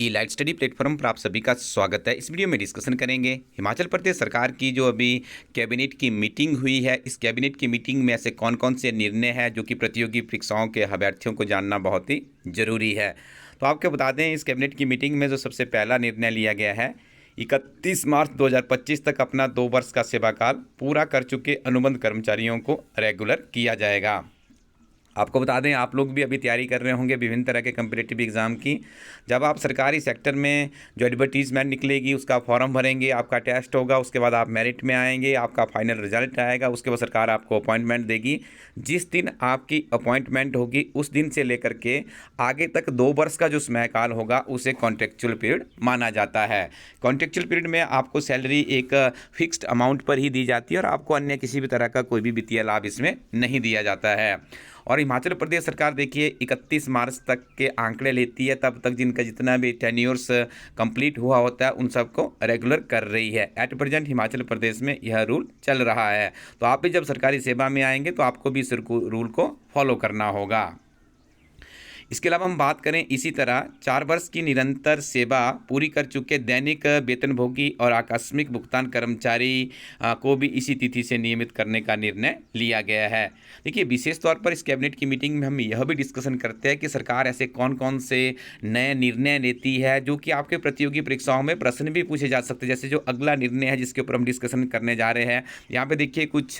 ई light study platform पर आप सभी का स्वागत है। इस वीडियो में डिस्कशन करेंगे हिमाचल प्रदेश सरकार की जो अभी कैबिनेट की मीटिंग हुई है। इस कैबिनेट की मीटिंग में ऐसे कौन कौन से निर्णय हैं जो कि प्रतियोगी परीक्षाओं के अभ्यर्थियों को जानना बहुत ही ज़रूरी है। तो आपको बता दें, इस कैबिनेट की मीटिंग में जो सबसे पहला निर्णय लिया गया है, 31 मार्च 2025 तक अपना 2 वर्ष का सेवाकाल पूरा कर चुके अनुबंध कर्मचारियों को रेगुलर किया जाएगा। आपको बता दें, आप लोग भी अभी तैयारी कर रहे होंगे विभिन्न तरह के कम्पिटिटिव एग्ज़ाम की। जब आप सरकारी सेक्टर में जो एडवर्टीजमेंट निकलेगी उसका फॉर्म भरेंगे, आपका टेस्ट होगा, उसके बाद आप मेरिट में आएंगे, आपका फाइनल रिजल्ट आएगा, उसके बाद सरकार आपको अपॉइंटमेंट देगी। जिस दिन आपकी अपॉइंटमेंट होगी उस दिन से लेकर के आगे तक 2 वर्ष का जो समयकाल होगा उसे कॉन्ट्रेक्चुअल पीरियड माना जाता है। कॉन्ट्रेक्चुअल पीरियड में आपको सैलरी एक फिक्स्ड अमाउंट पर ही दी जाती है और आपको अन्य किसी भी तरह का कोई भी वित्तीय लाभ इसमें नहीं दिया जाता है। और हिमाचल प्रदेश सरकार देखिए 31 मार्च तक के आंकड़े लेती है, तब तक जिनका जितना भी टेन्योर्स कंप्लीट हुआ होता है उन सबको रेगुलर कर रही है। एट प्रेजेंट हिमाचल प्रदेश में यह रूल चल रहा है। तो आप भी जब सरकारी सेवा में आएंगे तो आपको भी इस रूल को फॉलो करना होगा। इसके अलावा हम बात करें इसी तरह 4 वर्ष की निरंतर सेवा पूरी कर चुके दैनिक वेतनभोगी और आकस्मिक भुगतान कर्मचारी को भी इसी तिथि से नियमित करने का निर्णय लिया गया है। देखिए, विशेष तौर पर इस कैबिनेट की मीटिंग में हम यह भी डिस्कशन करते हैं कि सरकार ऐसे कौन कौन से नए निर्णय लेती है जो कि आपके प्रतियोगी परीक्षाओं में प्रश्न भी पूछे जा सकते हैं। जैसे जो अगला निर्णय है जिसके ऊपर हम डिस्कशन करने जा रहे हैं, यहाँ पे देखिए कुछ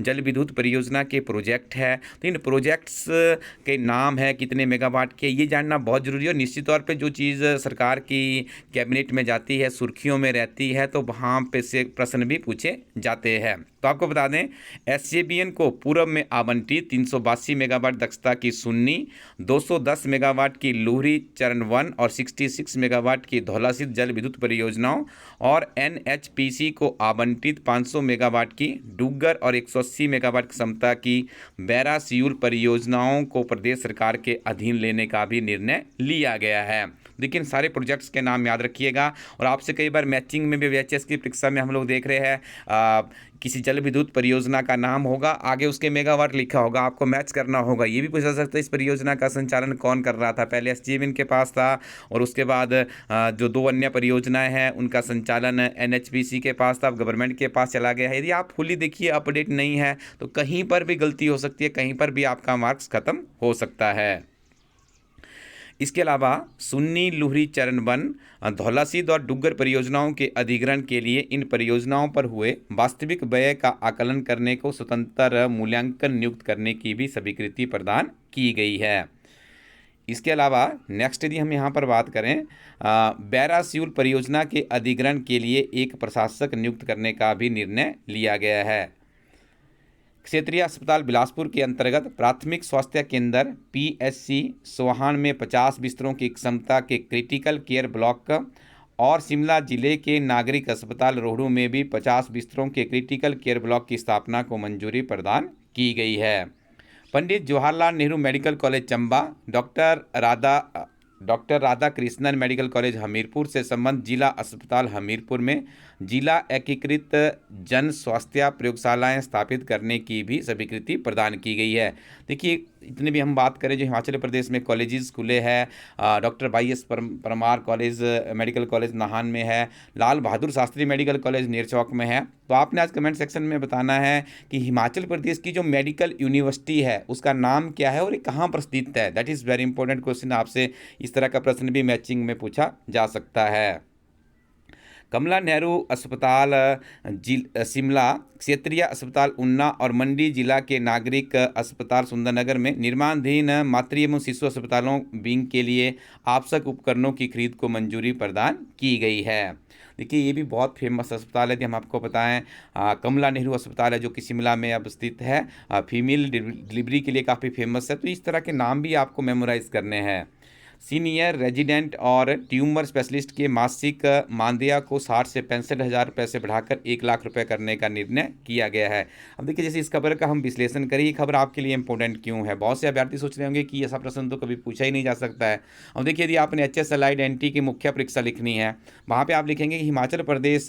जल विद्युत परियोजना के प्रोजेक्ट है। तो इन प्रोजेक्ट्स के नाम है, कितने मेगावाट के, ये जानना बहुत ज़रूरी है। और निश्चित तौर पे जो चीज़ सरकार की कैबिनेट में जाती है, सुर्खियों में रहती है, तो वहाँ पे से प्रश्न भी पूछे जाते हैं। तो आपको बता दें, एसजेवीएन को पूर्व में आवंटित 382 मेगावाट दक्षता की सुन्नी, 210 मेगावाट की लुहरी चरण 1 और 66 मेगावाट की धौलासिद्ध जल विद्युत परियोजनाओं और एनएचपीसी को आवंटित 500 मेगावाट की डुग्गर और 180 मेगावाट क्षमता की बैरा सियूल परियोजनाओं को प्रदेश सरकार के अधीन लेने का भी निर्णय लिया गया है। लेकिन सारे प्रोजेक्ट्स के नाम याद रखिएगा। और आपसे कई बार मैचिंग में भी VHS की परीक्षा में हम लोग देख रहे हैं, किसी जल विद्युत परियोजना का नाम होगा, आगे उसके मेगावाट लिखा होगा, आपको मैच करना होगा। ये भी पूछा जा सकता है इस परियोजना का संचालन कौन कर रहा था। पहले एसजेवीएन के पास था और उसके बाद जो 2 अन्य परियोजनाएं हैं उनका संचालन एनएचपीसी के पास था, अब गवर्नमेंट के पास चला गया है। यदि आप फुली देखिए अपडेट नहीं है तो कहीं पर भी गलती हो सकती है, कहीं पर भी आपका मार्क्स खत्म हो सकता है। इसके अलावा सुन्नी लुहरी चरण 1, धौलासिद्ध और डुग्गर परियोजनाओं के अधिग्रहण के लिए इन परियोजनाओं पर हुए वास्तविक व्यय का आकलन करने को स्वतंत्र मूल्यांकन नियुक्त करने की भी स्वीकृति प्रदान की गई है। इसके अलावा नेक्स्ट यदि हम यहाँ पर बात करें, बैरा सियूल परियोजना के अधिग्रहण के लिए एक प्रशासक नियुक्त करने का भी निर्णय लिया गया है। क्षेत्रीय अस्पताल बिलासपुर के अंतर्गत प्राथमिक स्वास्थ्य केंद्र PSC सोहान में 50 बिस्तरों की क्षमता के क्रिटिकल केयर ब्लॉक और शिमला जिले के नागरिक अस्पताल रोहडू में भी 50 बिस्तरों के क्रिटिकल केयर ब्लॉक की स्थापना को मंजूरी प्रदान की गई है। Pandit Jawaharlal Nehru medical college Chamba, doctor Radha Krishnan medical college Hamirpur से संबंध जिला अस्पताल हमीरपुर में जिला एकीकृत जन स्वास्थ्य प्रयोगशालाएं स्थापित करने की भी स्वीकृति प्रदान की गई है। देखिए, इतने भी हम बात करें जो हिमाचल प्रदेश में कॉलेजेस खुले हैं, doctor YS Parmar college medical college Nahan में है, लाल बहादुर शास्त्री मेडिकल कॉलेज नेरचौक में है। तो आपने आज कमेंट सेक्शन में बताना है कि हिमाचल प्रदेश की जो मेडिकल यूनिवर्सिटी है उसका नाम क्या है और ये कहाँ पर स्थित है। That is very important question. आपसे इस तरह का प्रश्न भी मैचिंग में पूछा जा सकता है। कमला नेहरू अस्पताल शिमला, क्षेत्रीय अस्पताल ऊना और मंडी जिला के नागरिक अस्पताल सुंदरनगर में निर्माणाधीन मातृ एवं शिशु अस्पतालों विंग के लिए आवश्यक उपकरणों की खरीद को मंजूरी प्रदान की गई है। देखिए, ये भी बहुत फेमस अस्पताल है। यदि हम आपको बताएं, कमला नेहरू अस्पताल है जो कि शिमला में अब स्थित है, फीमेल डिलीवरी के लिए काफ़ी फेमस है। तो इस तरह के नाम भी आपको मेमोराइज करने हैं। सीनियर रेजिडेंट और ट्यूमर स्पेशलिस्ट के मासिक मानदेय को 60 से 65,000 रुपये से बढ़ाकर 1 लाख रुपये करने का निर्णय किया गया है। अब देखिए, जैसे इस खबर का हम विश्लेषण करें, ये खबर आपके लिए इंपॉर्टेंट क्यों है। बहुत से अभ्यर्थी सोच रहे होंगे कि ऐसा प्रश्न तो कभी पूछा ही नहीं जा सकता है। अब देखिए, यदि आपने HS एलाइड NT की मुख्य परीक्षा लिखनी है, वहाँ पर आप लिखेंगे कि हिमाचल प्रदेश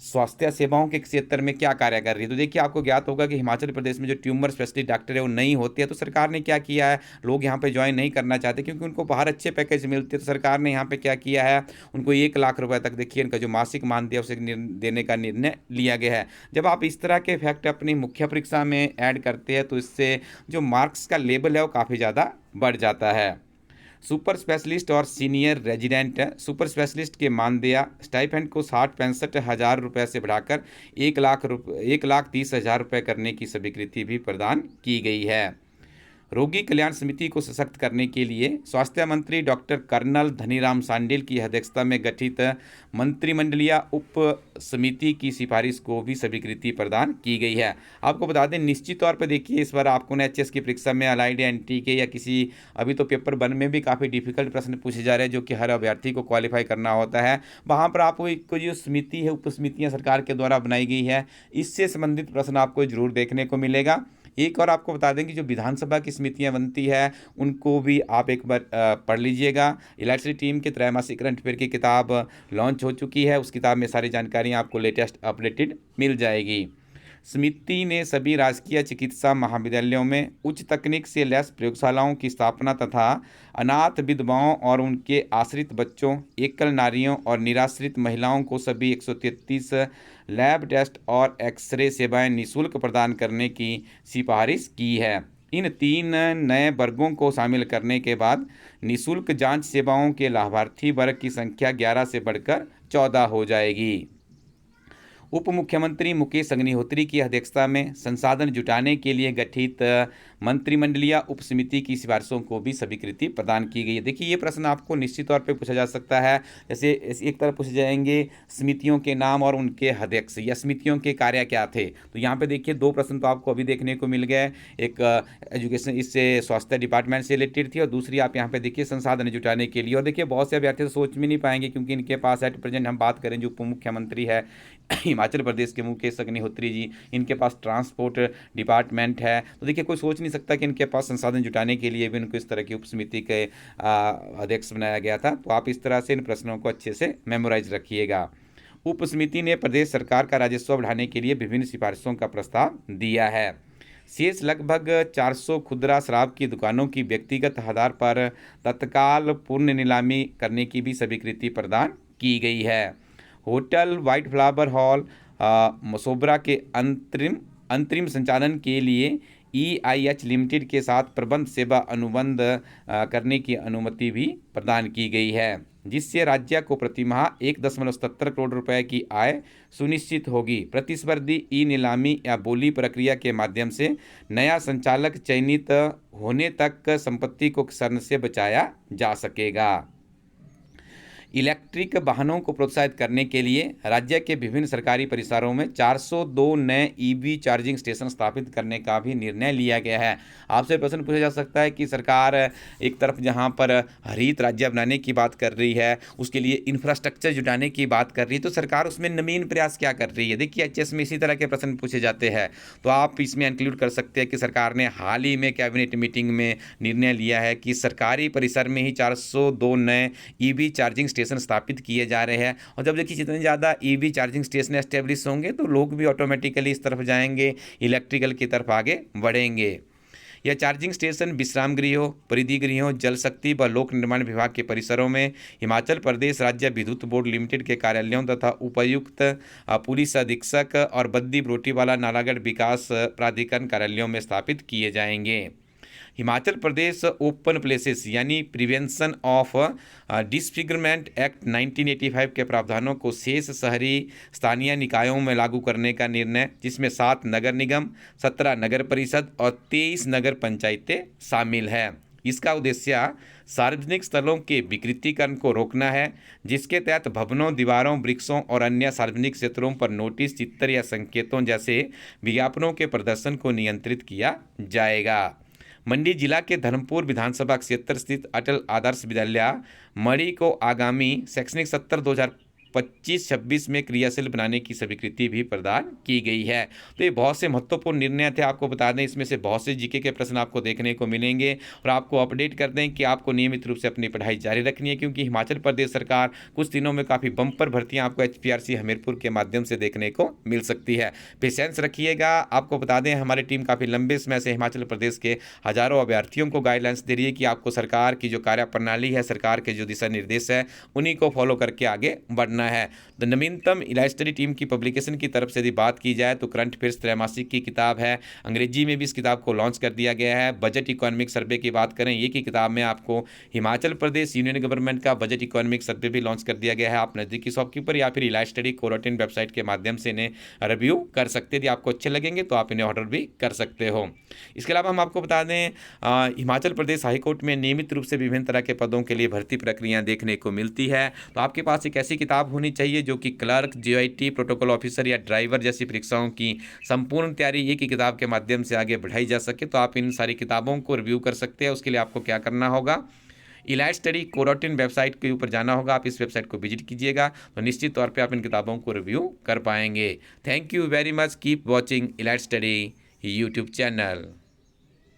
स्वास्थ्य सेवाओं के क्षेत्र में क्या कार्य कर रही है। तो देखिए, आपको ज्ञात होगा कि हिमाचल प्रदेश में जो ट्यूमर स्पेशलिस्ट डॉक्टर है वो नहीं होती है। तो सरकार ने क्या किया है, लोग यहाँ पर ज्वाइन नहीं करना चाहते क्योंकि क्योंकि उनको बाहर अच्छे पैकेज मिलते हैं। तो सरकार ने यहाँ पे क्या किया है, उनको 1 लाख रुपए तक देखिए इनका जो मासिक मानदेय उसे देने का निर्णय लिया गया है। जब आप इस तरह के फैक्ट अपनी मुख्य परीक्षा में ऐड करते हैं तो इससे जो मार्क्स का लेवल है वो काफ़ी ज़्यादा बढ़ जाता है। सुपर स्पेशलिस्ट और सीनियर रेजिडेंट सुपर स्पेशलिस्ट के मानदेय स्टाइपेंड को 60-65 हज़ार रुपये से बढ़ाकर 1,30,000 रुपये करने की स्वीकृति भी प्रदान की गई है। रोगी कल्याण समिति को सशक्त करने के लिए स्वास्थ्य मंत्री डॉक्टर कर्नल धनीराम शांडिल की अध्यक्षता में गठित मंत्रिमंडलीय उप समिति की सिफारिश को भी स्वीकृति प्रदान की गई है। आपको बता दें, निश्चित तौर पर देखिए इस बार आपको ना एचएस की परीक्षा में अलाइड एनटी के या किसी अभी तो पेपर 1 में भी काफ़ी डिफिकल्ट प्रश्न पूछे जा रहे हैं जो कि हर अभ्यर्थी को क्वालिफाई करना होता है। वहाँ पर आपको एक जो समिति है, उप समितियाँ सरकार के द्वारा बनाई गई है, इससे संबंधित प्रश्न आपको जरूर देखने को मिलेगा। एक और आपको बता दें कि जो विधानसभा की समितियां बनती है उनको भी आप एक बार पढ़ लीजिएगा। इलेक्ट्रिसिटी टीम के त्रैमासिक करंट अफेयर की किताब लॉन्च हो चुकी है, उस किताब में सारी जानकारियां आपको लेटेस्ट अपडेटेड मिल जाएगी। समिति ने सभी राजकीय चिकित्सा महाविद्यालयों में उच्च तकनीक से लैस प्रयोगशालाओं की स्थापना तथा अनाथ विधवाओं और उनके आश्रित बच्चों, एकल नारियों और निराश्रित महिलाओं को सभी 133 लैब टेस्ट और एक्सरे सेवाएं निःशुल्क प्रदान करने की सिफारिश की है। इन 3 नए वर्गों को शामिल करने के बाद निःशुल्क जांच सेवाओं के लाभार्थी वर्ग की संख्या 11 से बढ़कर 14 हो जाएगी। उप मुख्यमंत्री मुकेश अग्निहोत्री की अध्यक्षता में संसाधन जुटाने के लिए गठित मंत्रिमंडलीय उप समिति की सिफारिशों को भी स्वीकृति प्रदान की गई है। देखिए ये प्रश्न आपको निश्चित तौर पे पूछा जा सकता है। जैसे एक तरफ पूछे जाएंगे समितियों के नाम और उनके अध्यक्ष या समितियों के कार्य क्या थे, तो यहाँ पे देखिए 2 प्रश्न तो आपको अभी देखने को मिल गए। एक एजुकेशन, इससे स्वास्थ्य डिपार्टमेंट से रिलेटेड थी, और दूसरी आप यहाँ पे देखिए संसाधन जुटाने के लिए। और देखिए बहुत से अभ्यर्थी तो सोच भी नहीं पाएंगे क्योंकि इनके पास एट प्रेजेंट हम बात करें जो उप मुख्यमंत्री है हिमाचल प्रदेश के मुकेश अग्निहोत्री जी, इनके पास ट्रांसपोर्ट डिपार्टमेंट है। तो देखिए कोई सोच नहीं सकता कि इनके पास संसाधन जुटाने के लिए भी इनको इस तरह की उप समिति के अध्यक्ष बनाया गया था। तो आप इस तरह से इन प्रश्नों को अच्छे से मेमोराइज रखिएगा। उप समिति ने प्रदेश सरकार का राजस्व बढ़ाने के लिए विभिन्न सिफारिशों का प्रस्ताव दिया है। शेष लगभग 400 खुदरा शराब की दुकानों की व्यक्तिगत आधार पर तत्काल पूर्ण नीलामी करने की भी स्वीकृति प्रदान की गई है। Hotel white flower hall Mashobra के अंतरिम संचालन के लिए EIH लिमिटेड के साथ प्रबंध सेवा अनुबंध करने की अनुमति भी प्रदान की गई है, जिससे राज्य को प्रति माह 1.77 करोड़ रुपए की आय सुनिश्चित होगी। प्रतिस्पर्धी नीलामी या बोली प्रक्रिया के माध्यम से नया संचालक चयनित होने तक संपत्ति को क्षरण से बचाया जा सकेगा। इलेक्ट्रिक वाहनों को प्रोत्साहित करने के लिए राज्य के विभिन्न सरकारी परिसरों में 402 नए EV चार्जिंग स्टेशन स्थापित करने का भी निर्णय लिया गया है। आपसे प्रश्न पूछा जा सकता है कि सरकार एक तरफ जहां पर हरित राज्य बनाने की बात कर रही है, उसके लिए इंफ्रास्ट्रक्चर जुटाने की बात कर रही है, तो सरकार उसमें नवीन प्रयास क्या कर रही है। देखिए एचएस में इसी तरह के प्रश्न पूछे जाते हैं, तो आप इसमें इंक्लूड कर सकते हैं कि सरकार ने हाल ही में कैबिनेट मीटिंग में निर्णय लिया है कि सरकारी परिसर में ही 402 नए EV चार्जिंग स्टेशन स्थापित किए जा रहे हैं। और जब देखिए जितने ज़्यादा EV चार्जिंग स्टेशन एस्टेब्लिश होंगे तो लोग भी ऑटोमेटिकली इस तरफ जाएंगे, इलेक्ट्रिकल की तरफ आगे बढ़ेंगे। यह चार्जिंग स्टेशन विश्राम गृहों, परिधि गृहों, जल शक्ति व लोक निर्माण विभाग के परिसरों में, हिमाचल प्रदेश राज्य विद्युत बोर्ड लिमिटेड के कार्यालयों तथा उपायुक्त, पुलिस अधीक्षक और बद्दी बरोटीवाला नालागढ़ विकास प्राधिकरण कार्यालयों में स्थापित किए जाएंगे। हिमाचल प्रदेश ओपन प्लेसेस यानी प्रिवेंशन ऑफ डिसफिगरमेंट एक्ट 1985 के प्रावधानों को शेष शहरी स्थानीय निकायों में लागू करने का निर्णय, जिसमें 7 नगर निगम, 17 नगर परिषद और 23 नगर पंचायतें शामिल हैं। इसका उद्देश्य सार्वजनिक स्थलों के विकृतीकरण को रोकना है, जिसके तहत भवनों, दीवारों, वृक्षों और अन्य सार्वजनिक क्षेत्रों पर नोटिस, चित्र या संकेतों जैसे विज्ञापनों के प्रदर्शन को नियंत्रित किया जाएगा। मंडी जिला के धर्मपुर विधानसभा क्षेत्र स्थित अटल आदर्श विद्यालय मणि को आगामी शैक्षणिक सत्र 25-26 में क्रियाशील बनाने की स्वीकृति भी प्रदान की गई है। तो ये बहुत से महत्वपूर्ण निर्णय थे, आपको बता दें इसमें से बहुत से जीके के प्रश्न आपको देखने को मिलेंगे और आपको अपडेट कर दें कि आपको नियमित रूप से अपनी पढ़ाई जारी रखनी है, क्योंकि हिमाचल प्रदेश सरकार कुछ दिनों में काफ़ी बम्पर भर्तियां आपको HPRC हमीरपुर के माध्यम से देखने को मिल सकती है। पेशेंस रखिएगा। आपको बता दें हमारी टीम काफ़ी लंबे समय से हिमाचल प्रदेश के हजारों अभ्यर्थियों को गाइडलाइंस दे रही है कि आपको सरकार की जो कार्यप्रणाली है, सरकार के जो दिशा निर्देश है, उन्हीं को फॉलो करके आगे बढ़ना है। तो नवीनतम इलाइट स्टडी टीम की पब्लिकेशन की तरफ से यदि बात की जाए तो करंट अफेयर्स त्रैमासिक की किताब है, अंग्रेजी में भी इस किताब को लॉन्च कर दिया गया है। बजट इकोनॉमिक सर्वे की बात करें, ये की किताब में आपको हिमाचल प्रदेश यूनियन गवर्नमेंट का बजट इकोनॉमिक सर्वे भी लॉन्च कर दिया गया है। आप नज़दीकी शॉपकीपर या फिर इलाइट स्टडी कोरोटिन वेबसाइट के माध्यम से इन्हें रिव्यू कर सकते हैं। यदि आपको अच्छे लगेंगे तो आप इन्हें ऑर्डर भी कर सकते हो। इसके अलावा हम आपको बता दें हिमाचल प्रदेश हाईकोर्ट में नियमित रूप से विभिन्न तरह के पदों के लिए भर्ती प्रक्रिया देखने को मिलती है। तो आपके पास एक ऐसी किताब होनी चाहिए जो कि क्लर्क, JIT, प्रोटोकॉल ऑफिसर या ड्राइवर जैसी परीक्षाओं की संपूर्ण तैयारी एक ही किताब के माध्यम से आगे बढ़ाई जा सके। तो आप इन सारी किताबों को रिव्यू कर सकते हैं। उसके लिए आपको क्या करना होगा, इलाइट स्टडी कोरोटिन वेबसाइट के ऊपर जाना होगा। आप इस वेबसाइट को विजिट कीजिएगा तो निश्चित तौर पे आप इन किताबों को रिव्यू कर पाएंगे। Thank you very much. Keep watching elite study YouTube channel.